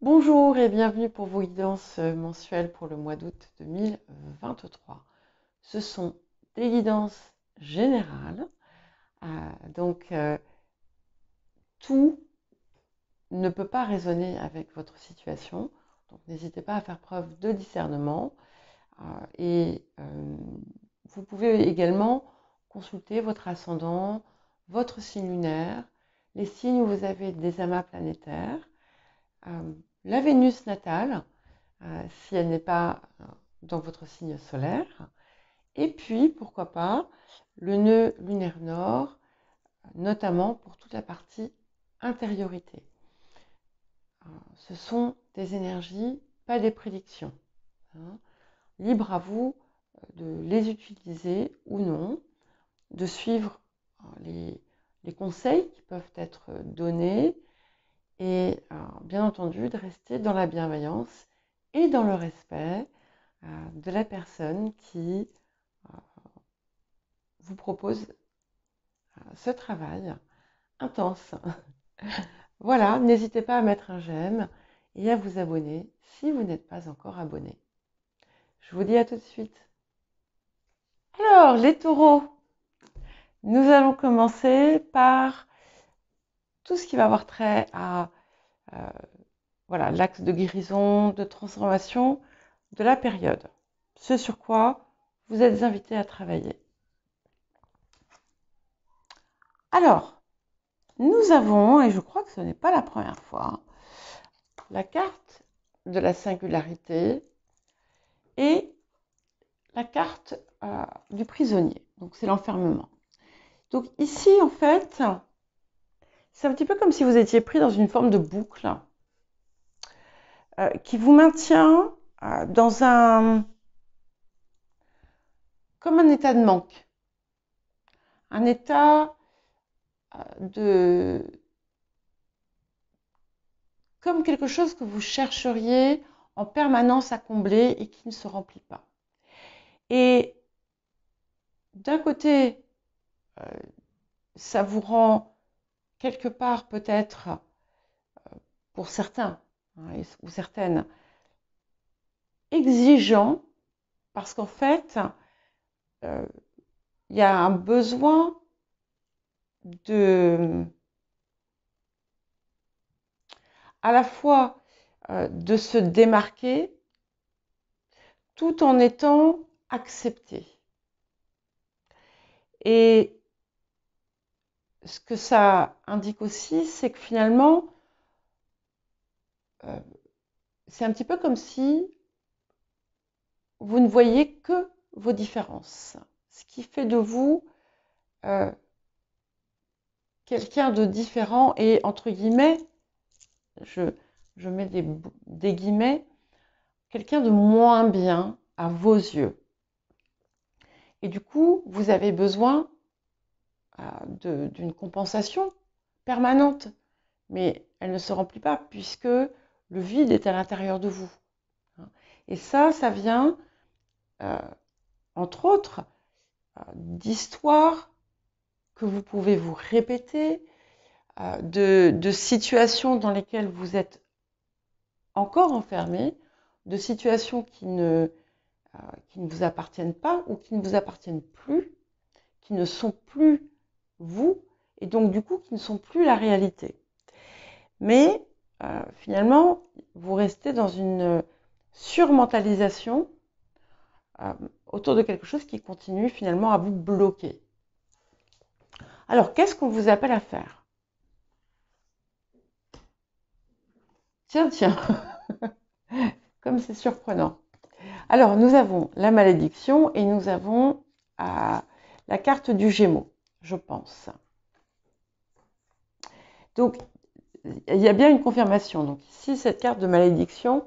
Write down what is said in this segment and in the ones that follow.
Bonjour et bienvenue pour vos guidances mensuelles pour le mois d'août 2023. Ce sont des guidances générales, donc tout ne peut pas résonner avec votre situation. Donc n'hésitez pas à faire preuve de discernement et vous pouvez également consulter votre ascendant, votre signe lunaire, les signes où vous avez des amas planétaires, la Vénus natale, si elle n'est pas dans votre signe solaire. Et puis, pourquoi pas, le nœud lunaire nord, notamment pour toute la partie intériorité. Ce sont des énergies, pas des prédictions. Libre à vous de les utiliser ou non, de suivre les conseils qui peuvent être donnés et bien entendu de rester dans la bienveillance et dans le respect de la personne qui vous propose ce travail intense. Voilà, n'hésitez pas à mettre un j'aime et à vous abonner si vous n'êtes pas encore abonné. Je vous dis à tout de suite. Alors, les taureaux, nous allons commencer par tout ce qui va avoir trait à voilà, l'axe de guérison, de transformation de la période. Ce sur quoi vous êtes invités à travailler. Alors, nous avons, et je crois que ce n'est pas la première fois, la carte de la singularité et la carte du prisonnier. Donc, c'est l'enfermement. Donc, ici, en fait, c'est un petit peu comme si vous étiez pris dans une forme de boucle qui vous maintient dans comme un état de manque. Un état comme quelque chose que vous chercheriez en permanence à combler et qui ne se remplit pas. Et d'un côté, ça vous rend quelque part peut-être, pour certains ou certaines, exigeant parce qu'en fait, il y a un besoin à la fois de se démarquer tout en étant accepté. Et ce que ça indique aussi, c'est que finalement, c'est un petit peu comme si vous ne voyez que vos différences. Ce qui fait de vous quelqu'un de différent et, entre guillemets, je mets des guillemets, quelqu'un de moins bien à vos yeux. Et du coup, vous avez besoin d'une compensation permanente, mais elle ne se remplit pas puisque le vide est à l'intérieur de vous. Et ça vient, entre autres, d'histoires que vous pouvez vous répéter, de situations dans lesquelles vous êtes encore enfermé, de situations qui ne vous appartiennent pas ou qui ne vous appartiennent plus, qui ne sont plus vous, et donc du coup qui ne sont plus la réalité. Mais finalement, vous restez dans une surmentalisation autour de quelque chose qui continue finalement à vous bloquer. Alors, qu'est-ce qu'on vous appelle à faire? Tiens, comme c'est surprenant. Alors, nous avons la malédiction et nous avons la carte du Gémeaux, je pense. Donc, il y a bien une confirmation. Donc, ici, cette carte de malédiction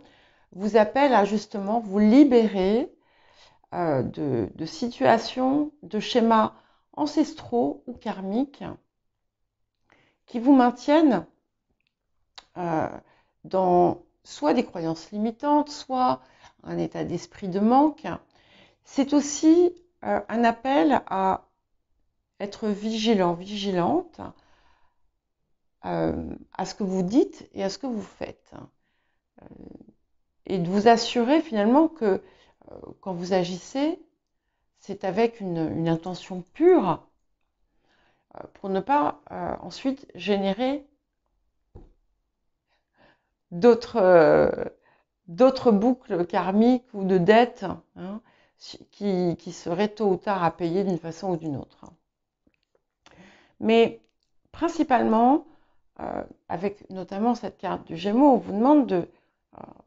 vous appelle à justement vous libérer de situations, de schémas ancestraux ou karmiques qui vous maintiennent dans soit des croyances limitantes, soit un état d'esprit de manque. C'est aussi un appel à être vigilant, vigilante à ce que vous dites et à ce que vous faites. et de vous assurer finalement que quand vous agissez, c'est avec une intention pure pour ne pas ensuite générer d'autres boucles karmiques ou de dettes hein, qui seraient tôt ou tard à payer d'une façon ou d'une autre. Mais principalement, avec notamment cette carte du Gémeaux, on vous demande de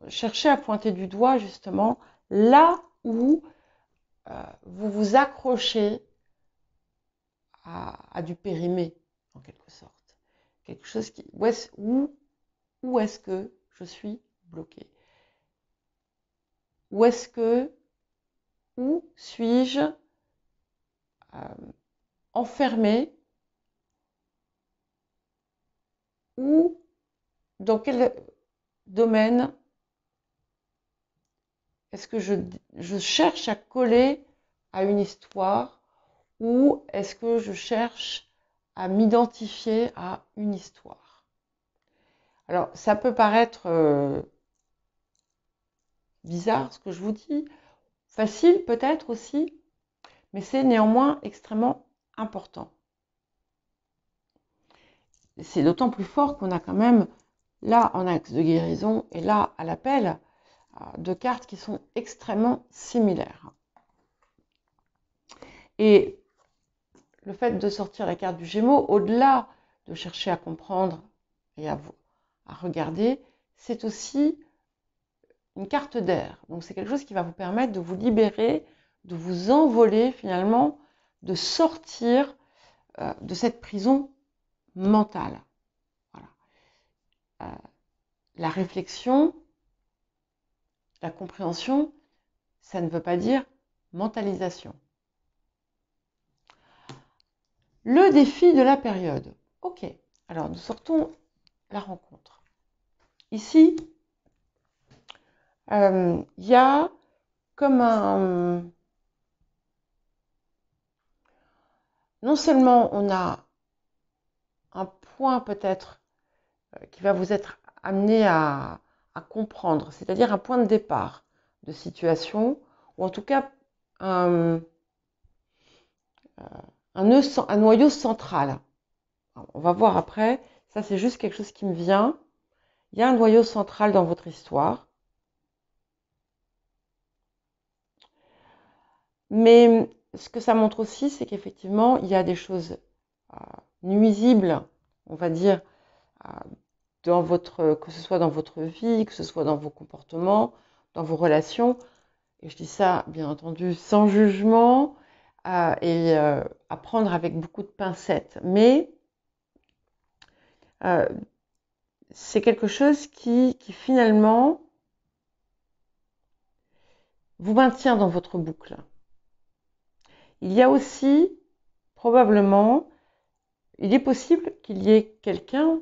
chercher à pointer du doigt justement là où vous vous accrochez à du périmé, en quelque sorte. Quelque chose qui... Où est-ce que je suis bloqué? Où suis-je enfermé? Ou dans quel domaine est-ce que je cherche à coller à une histoire ou est-ce que je cherche à m'identifier à une histoire? Alors, ça peut paraître bizarre ce que je vous dis, facile peut-être aussi, mais c'est néanmoins extrêmement important. C'est d'autant plus fort qu'on a quand même là en axe de guérison et là à l'appel deux cartes qui sont extrêmement similaires. Et le fait de sortir la carte du Gémeaux, au-delà de chercher à comprendre et à regarder, c'est aussi une carte d'air. Donc c'est quelque chose qui va vous permettre de vous libérer, de vous envoler finalement, de sortir de cette prison mentale. Voilà. La réflexion, la compréhension, ça ne veut pas dire mentalisation. Le défi de la période. Ok, alors nous sortons la rencontre. Ici, y a comme un... Non seulement on a un point peut-être qui va vous être amené à comprendre, c'est-à-dire un point de départ de situation, ou en tout cas un noyau central. Alors, on va voir après, ça c'est juste quelque chose qui me vient. Il y a un noyau central dans votre histoire. Mais ce que ça montre aussi, c'est qu'effectivement, il y a des choses nuisibles, on va dire, que ce soit dans votre vie, que ce soit dans vos comportements, dans vos relations. Et je dis ça, bien entendu, sans jugement et à prendre avec beaucoup de pincettes. Mais c'est quelque chose qui finalement vous maintient dans votre boucle. Il y a aussi, probablement, il est possible qu'il y ait quelqu'un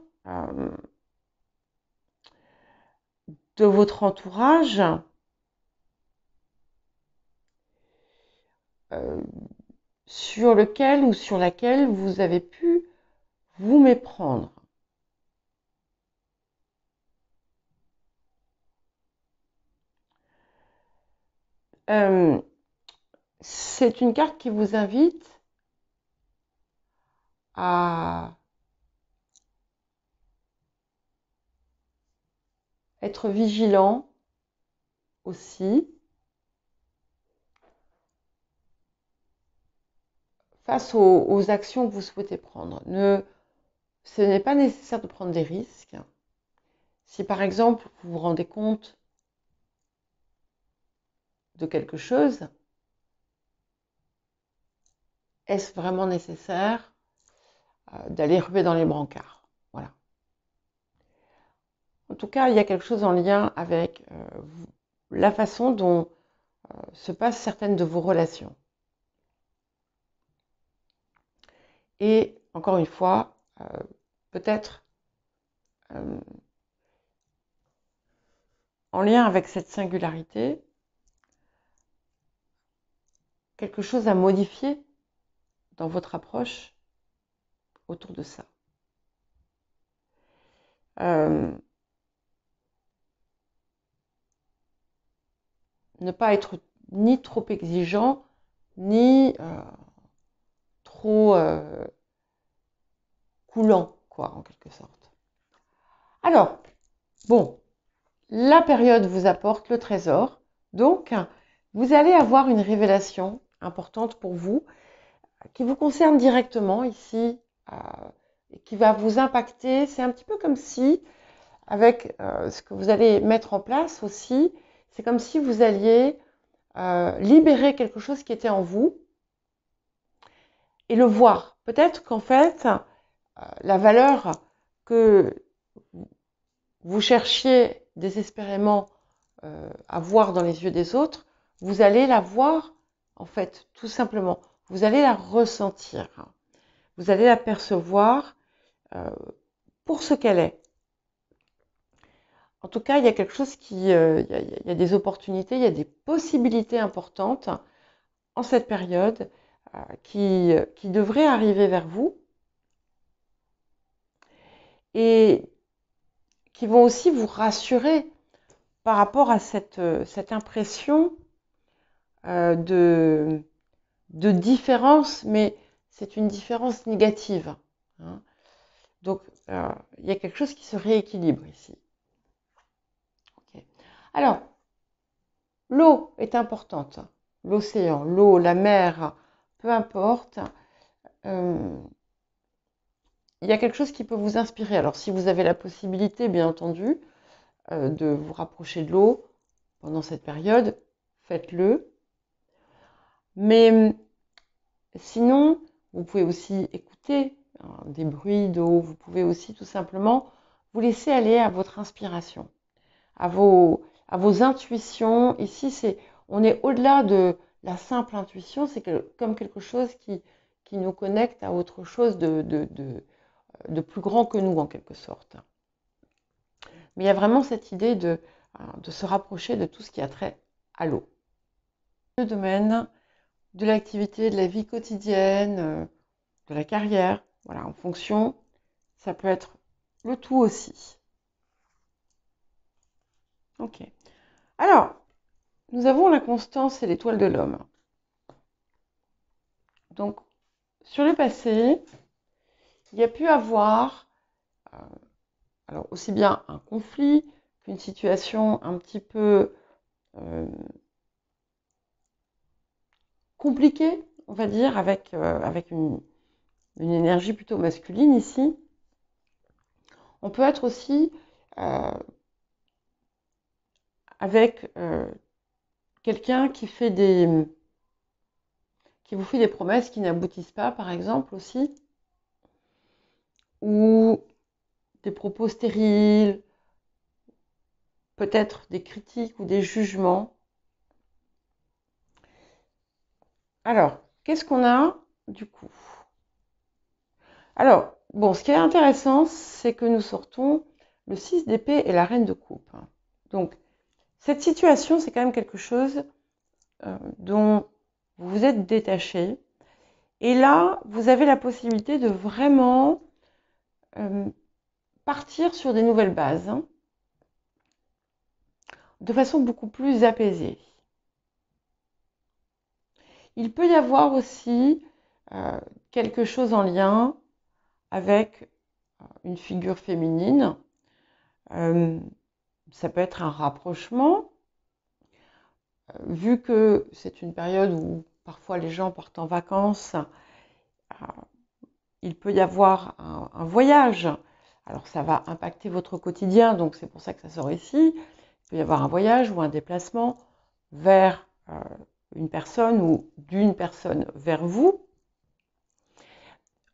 de votre entourage sur lequel ou sur laquelle vous avez pu vous méprendre. C'est une carte qui vous invite à être vigilant aussi face aux actions que vous souhaitez prendre. Ce n'est pas nécessaire de prendre des risques. Si par exemple vous vous rendez compte de quelque chose, est-ce vraiment nécessaire d'aller ruer dans les brancards? Voilà. En tout cas, il y a quelque chose en lien avec la façon dont se passent certaines de vos relations. Et encore une fois, peut-être en lien avec cette singularité, quelque chose à modifier dans votre approche autour de ça. 'Q. ne pas être ni trop exigeant, ni trop coulant, quoi, en quelque sorte. Alors, bon, la période vous apporte le trésor, donc vous allez avoir une révélation importante pour vous, qui vous concerne directement ici, et qui va vous impacter. C'est un petit peu comme si, avec ce que vous allez mettre en place aussi, c'est comme si vous alliez libérer quelque chose qui était en vous et le voir. Peut-être qu'en fait, la valeur que vous cherchiez désespérément à voir dans les yeux des autres, vous allez la voir, en fait, tout simplement. Vous allez la ressentir. Vous allez la percevoir pour ce qu'elle est. En tout cas, il y a quelque chose il y a des opportunités, il y a des possibilités importantes en cette période qui devraient arriver vers vous et qui vont aussi vous rassurer par rapport à cette impression de différence, mais c'est une différence négative. Hein. Donc, il y a quelque chose qui se rééquilibre ici. Okay. Alors, l'eau est importante. L'océan, l'eau, la mer, peu importe. Il y a quelque chose qui peut vous inspirer. Alors, si vous avez la possibilité, bien entendu, de vous rapprocher de l'eau pendant cette période, faites-le. Mais sinon, vous pouvez aussi écouter des bruits d'eau. Vous pouvez aussi tout simplement vous laisser aller à votre inspiration, à vos intuitions. Ici, on est au-delà de la simple intuition. C'est comme quelque chose qui nous connecte à autre chose de plus grand que nous, en quelque sorte. Mais il y a vraiment cette idée de se rapprocher de tout ce qui a trait à l'eau. Le domaine de l'activité, de la vie quotidienne, de la carrière, voilà, en fonction, ça peut être le tout aussi. Ok. Alors, nous avons la constance et l'étoile de l'homme. Donc, sur le passé, il y a pu avoir alors aussi bien un conflit qu'une situation un petit peu compliquée, on va dire, avec une énergie plutôt masculine ici. On peut être aussi avec quelqu'un qui vous fait des promesses qui n'aboutissent pas, par exemple, aussi, ou des propos stériles, peut-être des critiques ou des jugements. Alors, qu'est-ce qu'on a du coup? Alors, bon, ce qui est intéressant, c'est que nous sortons le 6 d'épée et la reine de coupe. Donc, cette situation, c'est quand même quelque chose dont vous vous êtes détaché. Et là, vous avez la possibilité de vraiment partir sur des nouvelles bases, hein, de façon beaucoup plus apaisée. Il peut y avoir aussi quelque chose en lien avec une figure féminine. Ça peut être un rapprochement, vu que c'est une période où parfois les gens partent en vacances, il peut y avoir un voyage. Alors ça va impacter votre quotidien, donc c'est pour ça que ça sort ici. Il peut y avoir un voyage ou un déplacement vers une personne ou d'une personne vers vous.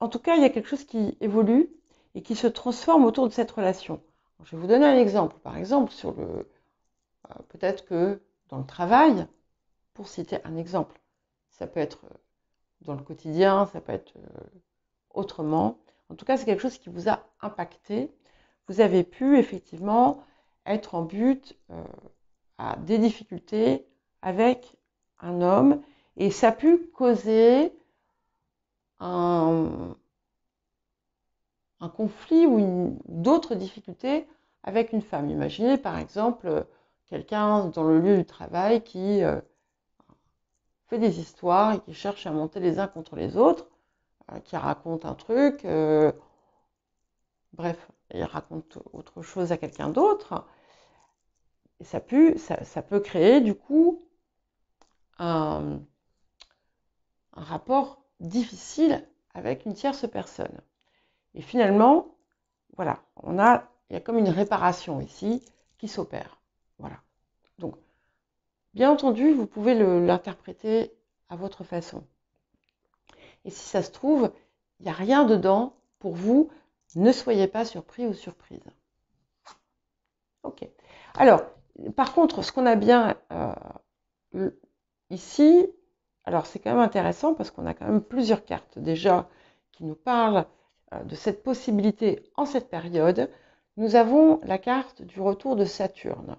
En tout cas, il y a quelque chose qui évolue et qui se transforme autour de cette relation. Je vais vous donner un exemple. Par exemple, peut-être que dans le travail, pour citer un exemple, ça peut être dans le quotidien, ça peut être autrement. En tout cas, c'est quelque chose qui vous a impacté. Vous avez pu effectivement être en but à des difficultés avec un homme et ça a pu causer un conflit ou d'autres difficultés avec une femme. Imaginez par exemple quelqu'un dans le lieu du travail qui fait des histoires et qui cherche à monter les uns contre les autres, qui raconte un truc, bref, il raconte autre chose à quelqu'un d'autre. Et ça peut créer du coup un rapport difficile avec une tierce personne. Et finalement, voilà, il y a comme une réparation ici qui s'opère. Voilà. Donc, bien entendu, vous pouvez l'interpréter à votre façon. Et si ça se trouve, il n'y a rien dedans pour vous. Ne soyez pas surpris ou surprise. Ok. Alors, par contre, ce qu'on a bien ici, alors c'est quand même intéressant parce qu'on a quand même plusieurs cartes déjà qui nous parlent de cette possibilité en cette période. Nous avons la carte du retour de Saturne.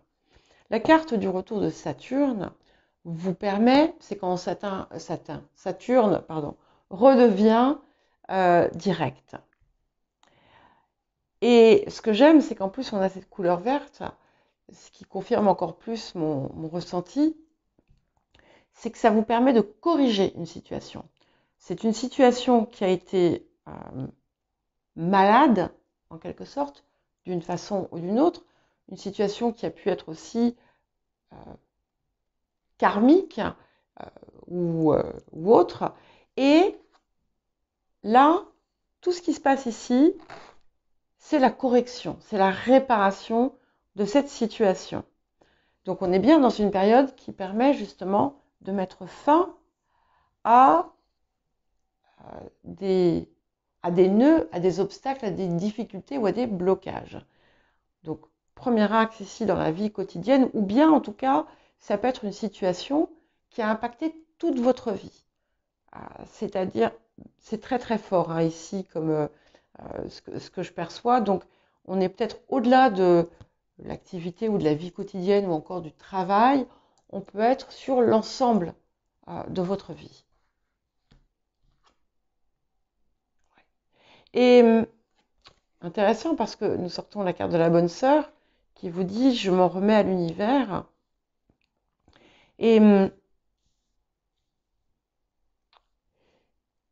La carte du retour de Saturne vous permet, c'est quand Saturne redevient direct. Et ce que j'aime, c'est qu'en plus on a cette couleur verte, ce qui confirme encore plus mon ressenti, c'est que ça vous permet de corriger une situation. C'est une situation qui a été malade, en quelque sorte, d'une façon ou d'une autre, une situation qui a pu être aussi karmique ou autre. Et là, tout ce qui se passe ici, c'est la correction, c'est la réparation de cette situation. Donc on est bien dans une période qui permet justement de mettre fin à des nœuds, à des obstacles, à des difficultés ou à des blocages. Donc, premier axe ici dans la vie quotidienne, ou bien en tout cas, ça peut être une situation qui a impacté toute votre vie. C'est-à-dire, c'est très très fort hein, ici comme ce que je perçois. Donc, on est peut-être au-delà de l'activité ou de la vie quotidienne ou encore du travail. On peut être sur l'ensemble de votre vie. Et intéressant parce que nous sortons la carte de la bonne sœur qui vous dit « je m'en remets à l'univers ». Et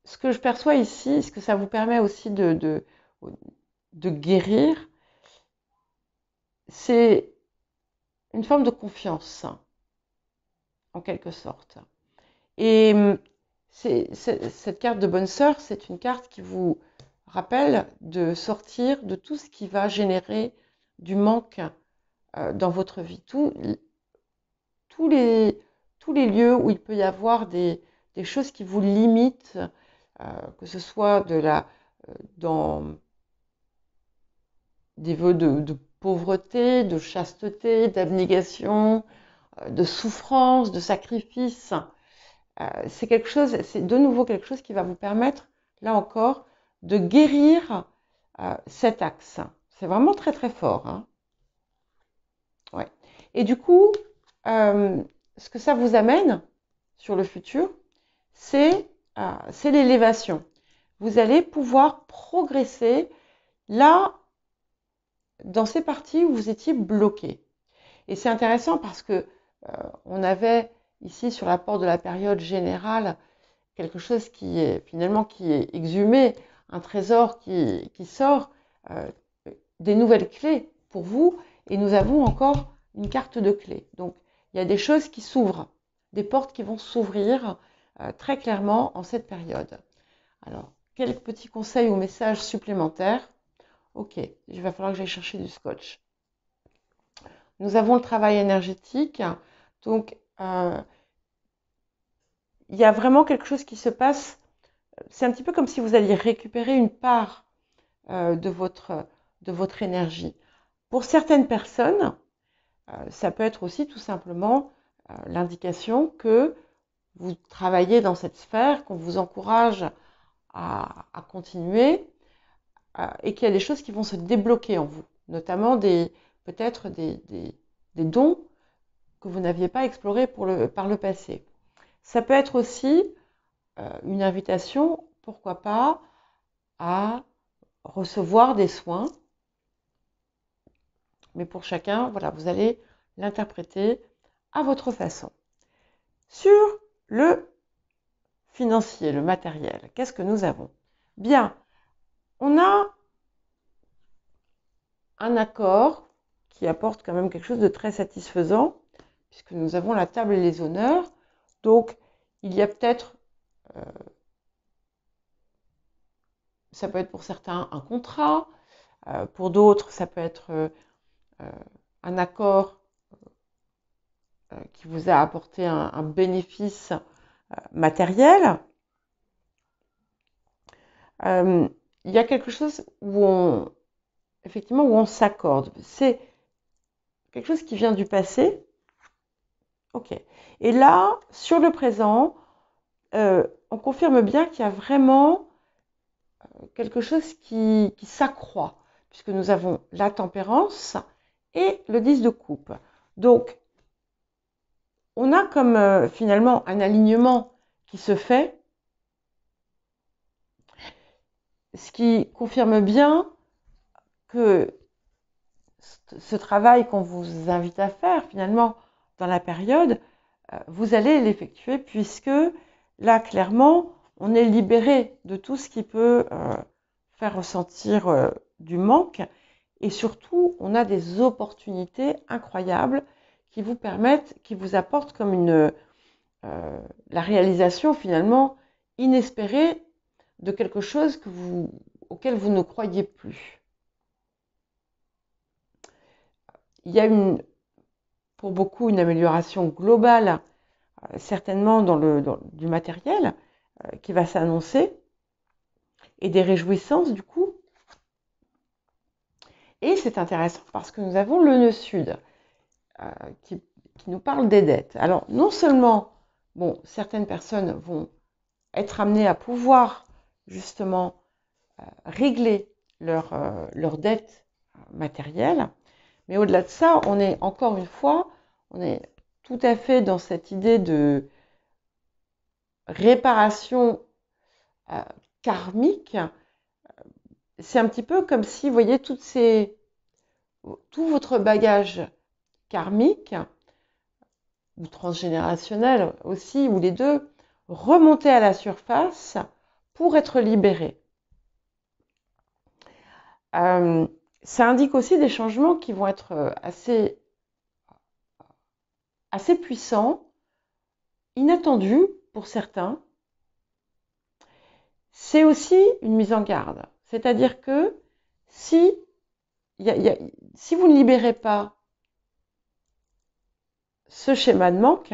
ce que je perçois ici, ce que ça vous permet aussi de guérir, c'est une forme de confiance, en quelque sorte. Et cette carte de bonne sœur, c'est une carte qui vous rappelle de sortir de tout ce qui va générer du manque dans votre vie. Tous les lieux où il peut y avoir des choses qui vous limitent, que ce soit dans des vœux de pauvreté, de chasteté, d'abnégation, de souffrance, de sacrifice. C'est de nouveau quelque chose qui va vous permettre, là encore, de guérir cet axe. C'est vraiment très très fort. Hein. Ouais. Et du coup, ce que ça vous amène sur le futur, c'est l'élévation. Vous allez pouvoir progresser là, dans ces parties où vous étiez bloqué. Et c'est intéressant parce que on avait ici sur l'apport de la période générale quelque chose qui est finalement qui est exhumé, un trésor qui sort, des nouvelles clés pour vous, et nous avons encore une carte de clés. Donc il y a des choses qui s'ouvrent, des portes qui vont s'ouvrir très clairement en cette période. Alors, quelques petits conseils ou messages supplémentaires. Ok, il va falloir que j'aille chercher du scotch. Nous avons le travail énergétique. Donc, il y a vraiment quelque chose qui se passe. C'est un petit peu comme si vous alliez récupérer une part de votre énergie. Pour certaines personnes, ça peut être aussi tout simplement l'indication que vous travaillez dans cette sphère, qu'on vous encourage à continuer et qu'il y a des choses qui vont se débloquer en vous, notamment peut-être des dons que vous n'aviez pas explorés par le passé. Ça peut être aussi une invitation, pourquoi pas, à recevoir des soins. Mais pour chacun, voilà, vous allez l'interpréter à votre façon. Sur le financier, le matériel, qu'est-ce que nous avons? Bien, on a un accord qui apporte quand même quelque chose de très satisfaisant, puisque nous avons la table et les honneurs. Donc, il y a peut-être, ça peut être pour certains un contrat, pour d'autres, ça peut être un accord qui vous a apporté un bénéfice matériel. Il y a quelque chose où effectivement, où on s'accorde. C'est quelque chose qui vient du passé. Ok. Et là, sur le présent, on confirme bien qu'il y a vraiment quelque chose qui s'accroît, puisque nous avons la tempérance et le 10 de coupe. Donc, on a comme finalement un alignement qui se fait, ce qui confirme bien que ce travail qu'on vous invite à faire finalement dans la période, vous allez l'effectuer puisque là, clairement, on est libéré de tout ce qui peut faire ressentir du manque et surtout, on a des opportunités incroyables qui vous permettent, qui vous apportent comme la réalisation finalement inespérée de quelque chose auquel vous ne croyez plus. Il y a pour beaucoup une amélioration globale, certainement du matériel qui va s'annoncer et des réjouissances du coup. Et c'est intéressant parce que nous avons le nœud sud qui nous parle des dettes. Alors non seulement, bon, certaines personnes vont être amenées à pouvoir justement régler leurs dettes matérielles, mais au-delà de ça, on est encore une fois, on est tout à fait dans cette idée de réparation karmique. C'est un petit peu comme si, vous voyez, tout votre bagage karmique, ou transgénérationnel aussi, ou les deux, remonter à la surface pour être libéré. Ça indique aussi des changements qui vont être assez puissants, inattendus pour certains. C'est aussi une mise en garde. C'est-à-dire que si vous ne libérez pas ce schéma de manque,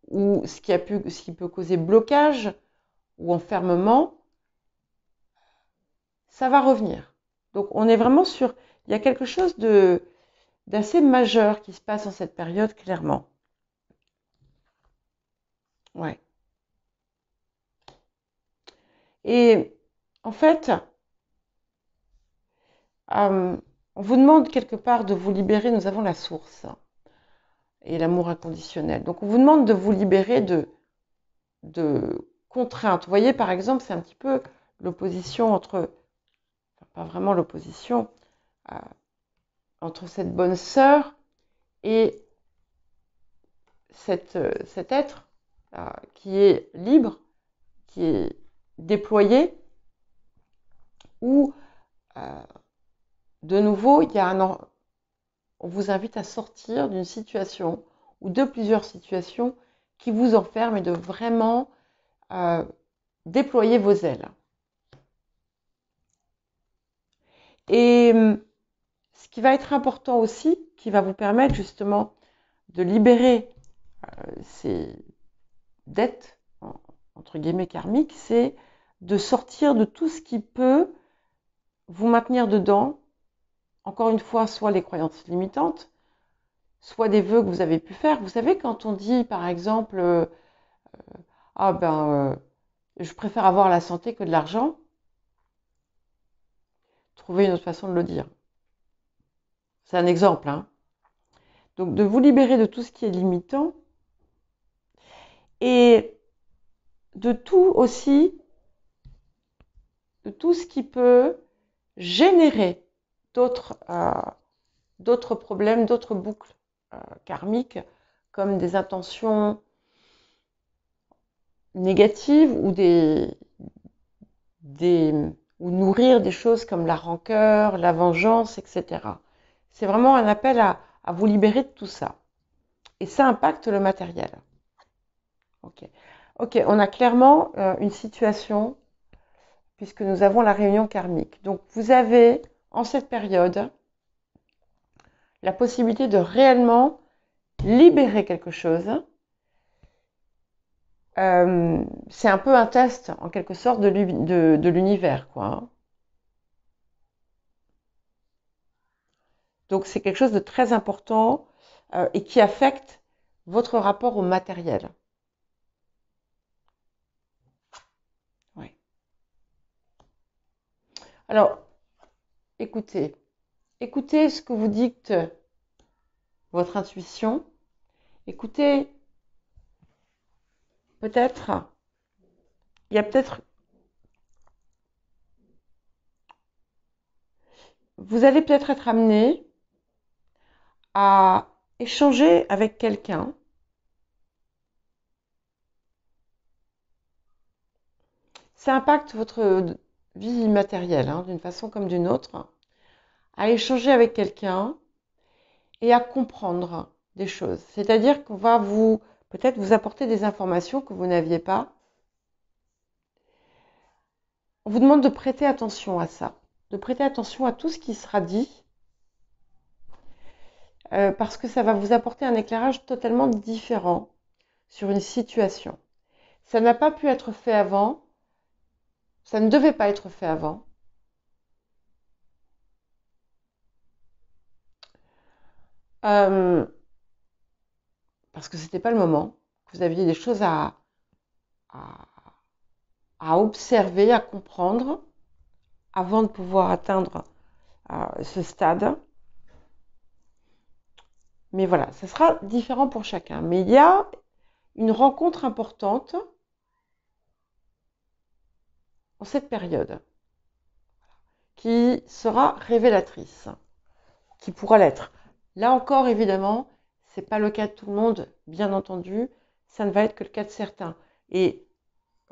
ou ce qui peut causer blocage ou enfermement, ça va revenir. Donc on est vraiment sur, il y a quelque chose d'assez majeur qui se passe en cette période, clairement. Ouais. Et en fait, on vous demande quelque part de vous libérer, nous avons la source et l'amour inconditionnel. Donc on vous demande de vous libérer de contraintes. Vous voyez, par exemple, c'est un petit peu l'opposition entre, enfin, pas vraiment l'opposition, entre cette bonne sœur et cet être qui est libre, qui est déployé, où de nouveau, on vous invite à sortir d'une situation ou de plusieurs situations qui vous enferment et de vraiment déployer vos ailes. Et ce qui va être important aussi, qui va vous permettre justement de libérer ces dettes, entre guillemets karmiques, c'est de sortir de tout ce qui peut vous maintenir dedans. Encore une fois, soit les croyances limitantes, soit des vœux que vous avez pu faire. Vous savez, quand on dit, par exemple, je préfère avoir la santé que de l'argent, trouvez une autre façon de le dire. C'est un exemple, hein. Donc, de vous libérer de tout ce qui est limitant et de tout aussi, de tout ce qui peut générer d'autres d'autres problèmes, d'autres boucles karmiques, comme des intentions négatives ou nourrir des choses comme la rancœur, la vengeance, etc. C'est vraiment un appel à vous libérer de tout ça. Et ça impacte le matériel. Ok, on a clairement une situation, puisque nous avons la réunion karmique. Donc vous avez, en cette période, la possibilité de réellement libérer quelque chose. C'est un peu un test, en quelque sorte, de l'univers, quoi. Donc c'est quelque chose de très important et qui affecte votre rapport au matériel. Ouais. Alors, écoutez ce que vous dicte votre intuition. Écoutez, peut-être, il y a peut-être, vous allez peut-être être amené à échanger avec quelqu'un ça impacte votre vie matérielle, hein, d'une façon comme d'une autre, à échanger avec quelqu'un et à comprendre des choses. C'est-à-dire qu'on va peut-être vous apporter des informations que vous n'aviez pas. On vous demande de prêter attention à ça, de prêter attention à tout ce qui sera dit, parce que ça va vous apporter un éclairage totalement différent sur une situation. Ça n'a pas pu être fait avant, ça ne devait pas être fait avant. Parce que c'était pas le moment. Vous aviez des choses à observer, à comprendre avant de pouvoir atteindre ce stade. Mais voilà, ça sera différent pour chacun. Mais il y a une rencontre importante en cette période qui sera révélatrice, qui pourra l'être. Là encore, évidemment, ce n'est pas le cas de tout le monde, bien entendu, ça ne va être que le cas de certains. Et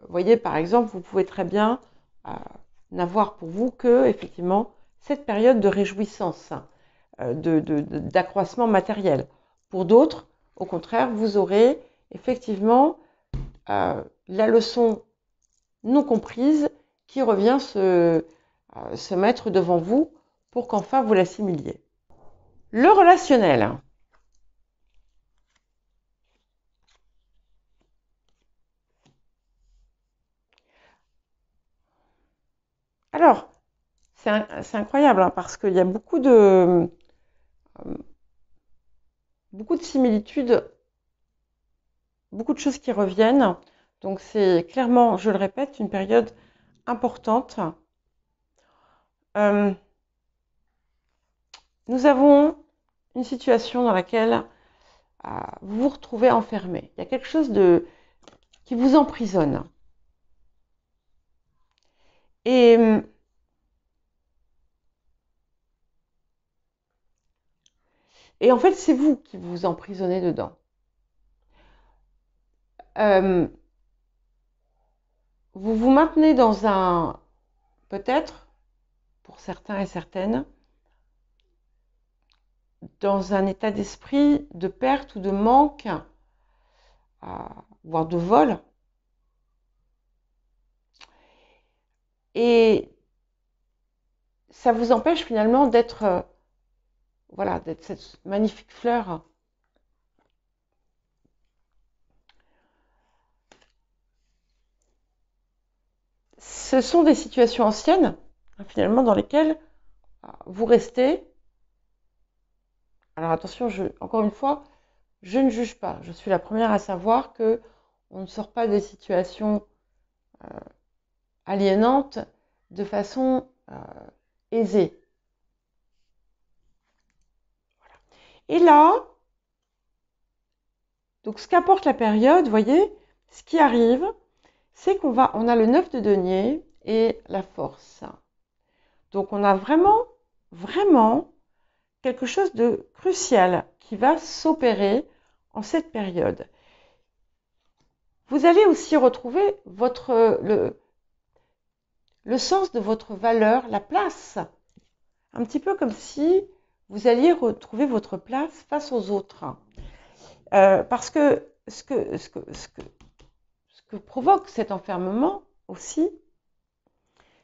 vous voyez, par exemple, vous pouvez très bien n'avoir pour vous que, effectivement, cette période de réjouissance, d'accroissement matériel. Pour d'autres, au contraire, vous aurez effectivement la leçon non comprise qui revient se mettre devant vous pour qu'enfin vous l'assimiliez. Le relationnel. Alors, c'est incroyable hein, parce qu'il y a beaucoup de similitudes, beaucoup de choses qui reviennent. Donc c'est clairement, je le répète, une période importante. Nous avons une situation dans laquelle vous vous retrouvez enfermé. Il y a quelque chose qui vous emprisonne. Et en fait, c'est vous qui vous emprisonnez dedans. Vous vous maintenez dans un, peut-être, pour certains et certaines, dans un état d'esprit de perte ou de manque, voire de vol. Et ça vous empêche finalement d'être d'être cette magnifique fleur. Ce sont des situations anciennes, finalement, dans lesquelles vous restez. Alors attention, encore une fois, je ne juge pas. Je suis la première à savoir que on ne sort pas des situations aliénantes de façon aisée. Voilà. Et là, donc ce qu'apporte la période, vous voyez, ce qui arrive, c'est on a le 9 de denier et la force. Donc on a vraiment quelque chose de crucial qui va s'opérer en cette période. Vous allez aussi retrouver le sens de votre valeur, la place. Un petit peu comme si vous alliez retrouver votre place face aux autres. Parce que ce que provoque cet enfermement aussi,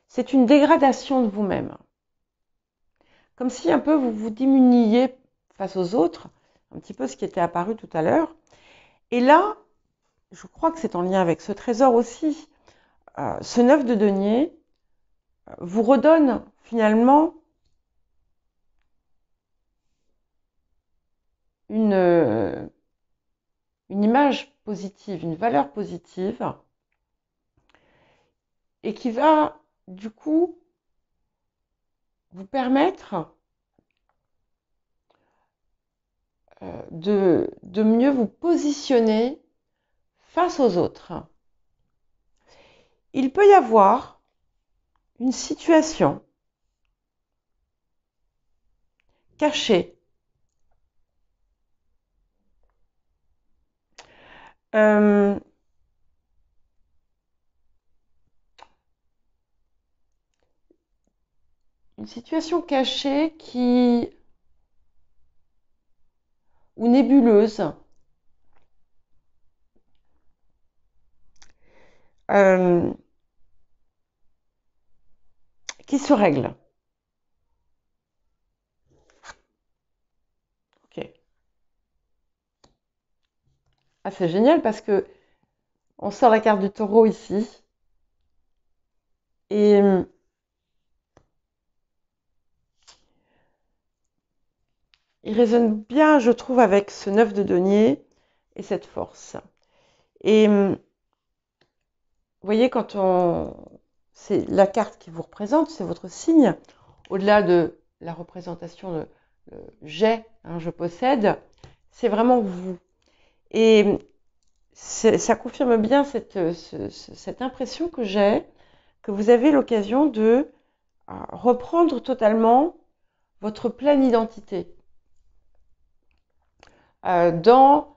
c'est une dégradation de vous-même. Comme si un peu vous vous diminuiez face aux autres, un petit peu ce qui était apparu tout à l'heure. Et là, je crois que c'est en lien avec ce trésor aussi, ce 9 de denier vous redonne finalement une image positive, une valeur positive, et qui va du coup vous permettre de mieux vous positionner face aux autres. Il peut y avoir une situation cachée, une situation cachée ou nébuleuse, qui se règle. Ok. Ah, c'est génial parce que on sort la carte du taureau ici. Et il résonne bien, je trouve, avec ce 9 de denier et cette force. Et vous voyez, c'est la carte qui vous représente, c'est votre signe. Au-delà de la représentation de j'ai, je possède, c'est vraiment vous. Et ça confirme bien cette impression que j'ai, que vous avez l'occasion de reprendre totalement votre pleine identité dans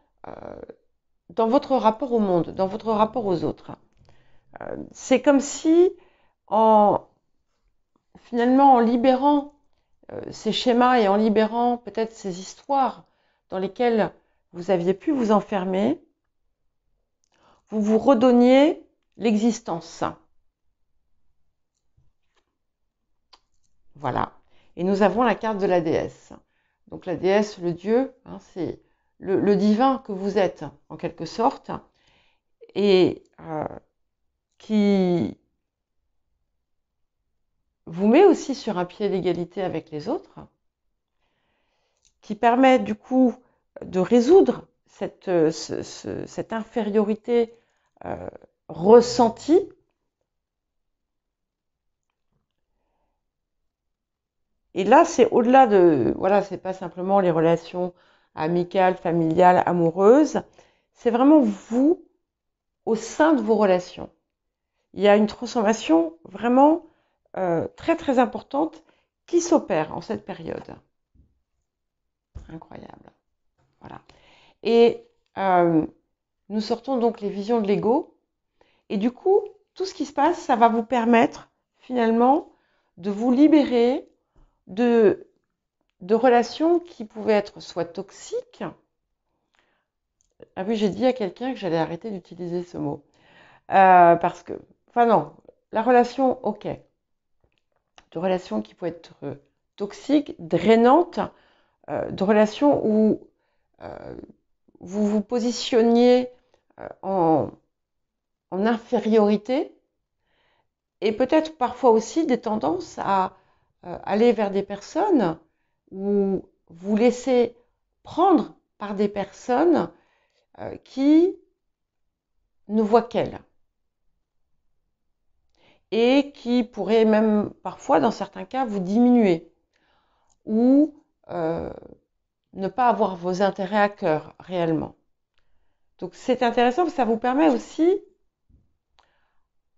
votre rapport au monde, dans votre rapport aux autres. C'est comme si, finalement, en libérant ces schémas et en libérant peut-être ces histoires dans lesquelles vous aviez pu vous enfermer, vous vous redonniez l'existence. Voilà. Et nous avons la carte de la déesse. Donc la déesse, le dieu, c'est le divin que vous êtes, en quelque sorte, et qui vous met aussi sur un pied d'égalité avec les autres, qui permet du coup de résoudre cette infériorité ressentie. Et là, c'est au-delà de, voilà, c'est pas simplement les relations amicales, familiales, amoureuses, c'est vraiment vous au sein de vos relations. Il y a une transformation vraiment très très importante qui s'opère en cette période. Incroyable. Voilà. Et nous sortons donc les visions de l'ego. Et du coup, tout ce qui se passe, ça va vous permettre finalement de vous libérer de relations qui pouvaient être soit toxiques. Ah oui, j'ai dit à quelqu'un que j'allais arrêter d'utiliser ce mot. Parce que, enfin non, la relation, ok. De relations qui peuvent être toxiques, drainantes, de relations où vous vous positionniez en infériorité, et peut-être parfois aussi des tendances à aller vers des personnes où vous laissez prendre par des personnes qui ne voient qu'elles et qui pourraient même parfois, dans certains cas, vous diminuer ou ne pas avoir vos intérêts à cœur réellement. Donc c'est intéressant parce que ça vous permet aussi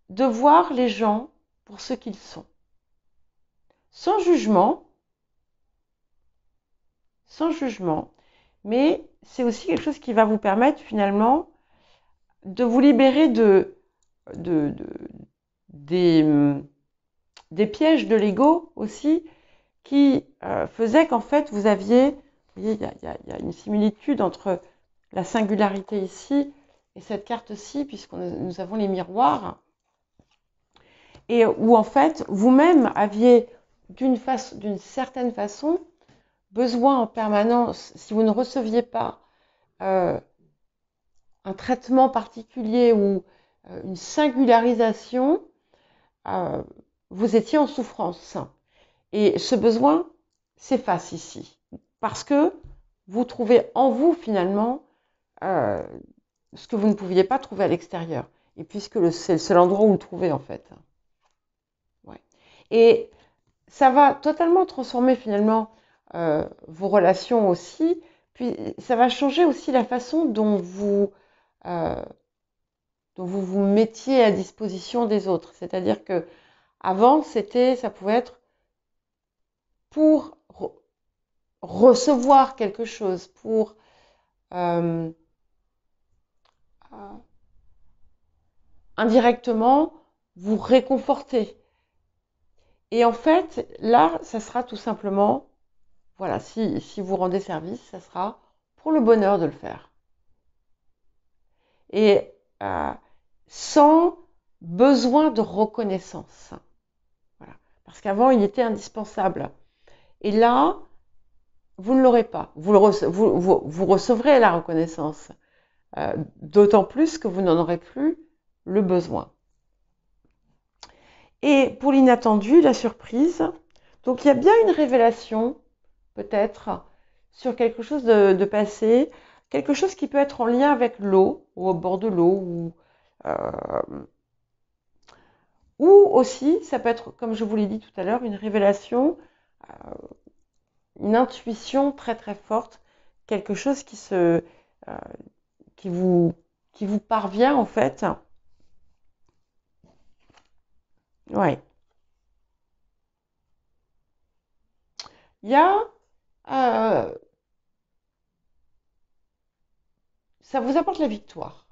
de voir les gens pour ce qu'ils sont, sans jugement, sans jugement, mais c'est aussi quelque chose qui va vous permettre finalement de vous libérer de- des pièges de l'ego aussi, qui faisaient qu'en fait vous aviez, vous voyez, il y a une similitude entre la singularité ici et cette carte-ci, puisque nous avons les miroirs, et où en fait vous-même aviez d'une certaine façon besoin en permanence, si vous ne receviez pas un traitement particulier ou une singularisation, vous étiez en souffrance. Et ce besoin s'efface ici, parce que vous trouvez en vous finalement ce que vous ne pouviez pas trouver à l'extérieur. Et puisque c'est le seul endroit où le trouver en fait. Ouais. Et ça va totalement transformer finalement vos relations aussi. Puis ça va changer aussi la façon euh, dont vous vous mettiez à disposition des autres. C'est-à-dire que avant, ça pouvait être pour recevoir quelque chose, pour euh, indirectement vous réconforter. Et en fait, là, ça sera tout simplement, voilà, si vous rendez service, ça sera pour le bonheur de le faire. Et sans besoin de reconnaissance. Voilà. Parce qu'avant, il était indispensable. Et là, vous ne l'aurez pas. Vous recevrez la reconnaissance. D'autant plus que vous n'en aurez plus le besoin. Et pour l'inattendu, la surprise, donc il y a bien une révélation, peut-être, sur quelque chose de passé, quelque chose qui peut être en lien avec l'eau, ou au bord de l'eau, ou aussi, ça peut être, comme je vous l'ai dit tout à l'heure, une révélation, une intuition très très forte, quelque chose euh, qui vous, qui vous parvient en fait. Ouais. Il y a, euh, ça vous apporte la victoire.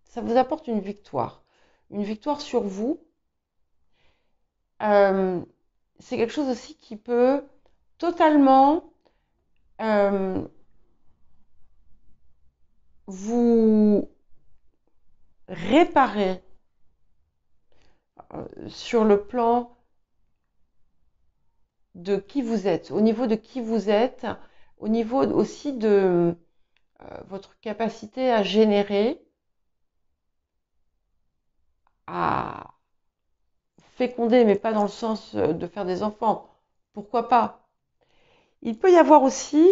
Ça vous apporte une victoire sur vous. Euh, c'est quelque chose aussi qui peut totalement euh, vous réparer sur le plan de qui vous êtes, au niveau de qui vous êtes, au niveau aussi de votre capacité à générer, à féconder, mais pas dans le sens de faire des enfants. Pourquoi pas? Il peut y avoir aussi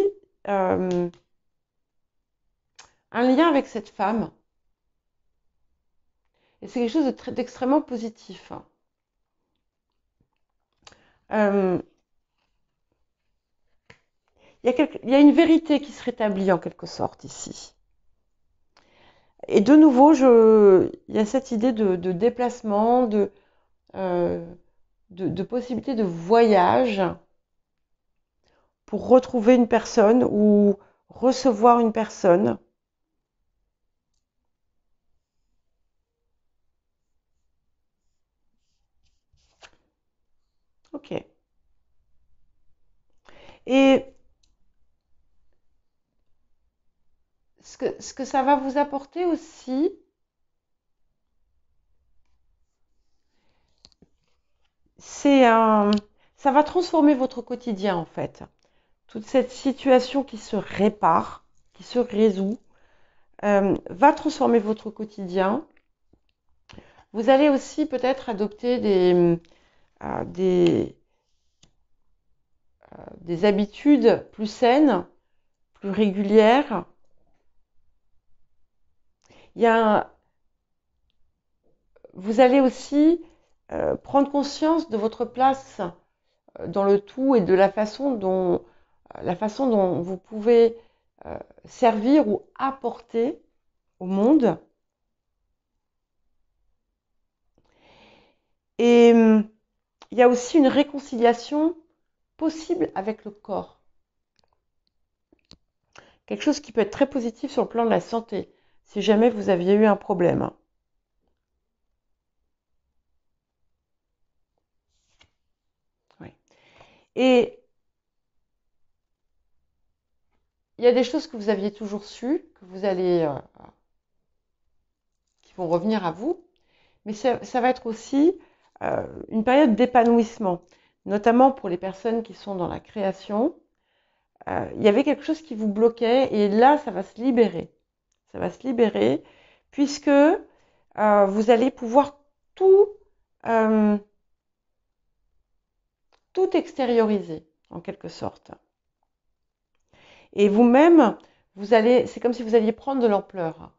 euh, un lien avec cette femme. Et c'est quelque chose d'extrêmement positif. Euh, il y a une vérité qui se rétablit en quelque sorte ici. Et de nouveau, il y a cette idée de déplacement, euh, de possibilité de voyage pour retrouver une personne ou recevoir une personne. Ok. Et ce que ça va vous apporter aussi, ça va transformer votre quotidien en fait. Toute cette situation qui se répare, qui se résout, va transformer votre quotidien. Vous allez aussi peut-être adopter des, des habitudes plus saines, plus régulières. Il y a, vous allez aussi prendre conscience de votre place dans le tout et de la façon dont vous pouvez servir ou apporter au monde. Et il y a aussi une réconciliation possible avec le corps. quelque chose qui peut être très positif sur le plan de la santé, si jamais vous aviez eu un problème. Ouais. Et il y a des choses que vous aviez toujours su, que vous allez, qui vont revenir à vous, mais ça va être aussi une période d'épanouissement, notamment pour les personnes qui sont dans la création. Il y avait quelque chose qui vous bloquait et là, ça va se libérer. Ça va se libérer puisque vous allez pouvoir tout, euh, tout extérioriser en quelque sorte. Et vous-même, c'est comme si vous alliez prendre de l'ampleur,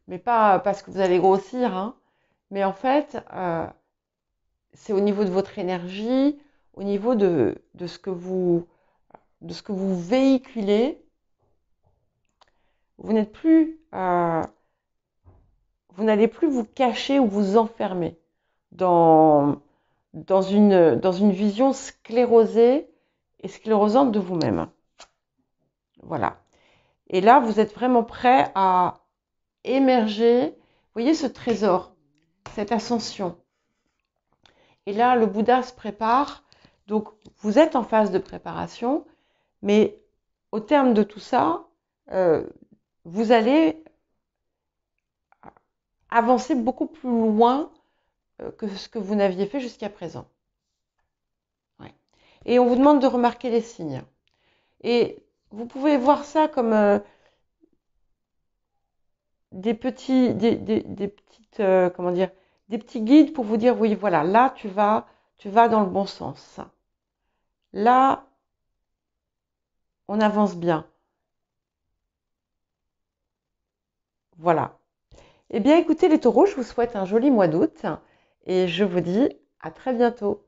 mais pas parce que vous allez grossir, hein, mais en fait, c'est au niveau de votre énergie, au niveau de ce que vous véhiculez. Vous n'êtes plus, vous n'allez plus vous cacher ou vous enfermer dans, dans une vision sclérosée et sclérosante de vous-même. Voilà. Et là, vous êtes vraiment prêt à émerger. Vous voyez ce trésor, cette ascension. Et là, le Bouddha se prépare. Donc, vous êtes en phase de préparation, mais au terme de tout ça, vous allez avancer beaucoup plus loin que ce que vous n'aviez fait jusqu'à présent. Ouais. Et on vous demande de remarquer les signes. Et vous pouvez voir ça comme des petites, comment dire, des petits guides pour vous dire, oui, voilà, là, tu vas dans le bon sens. Là, on avance bien. Voilà. Eh bien, écoutez les taureaux, je vous souhaite un joli mois d'août et je vous dis à très bientôt.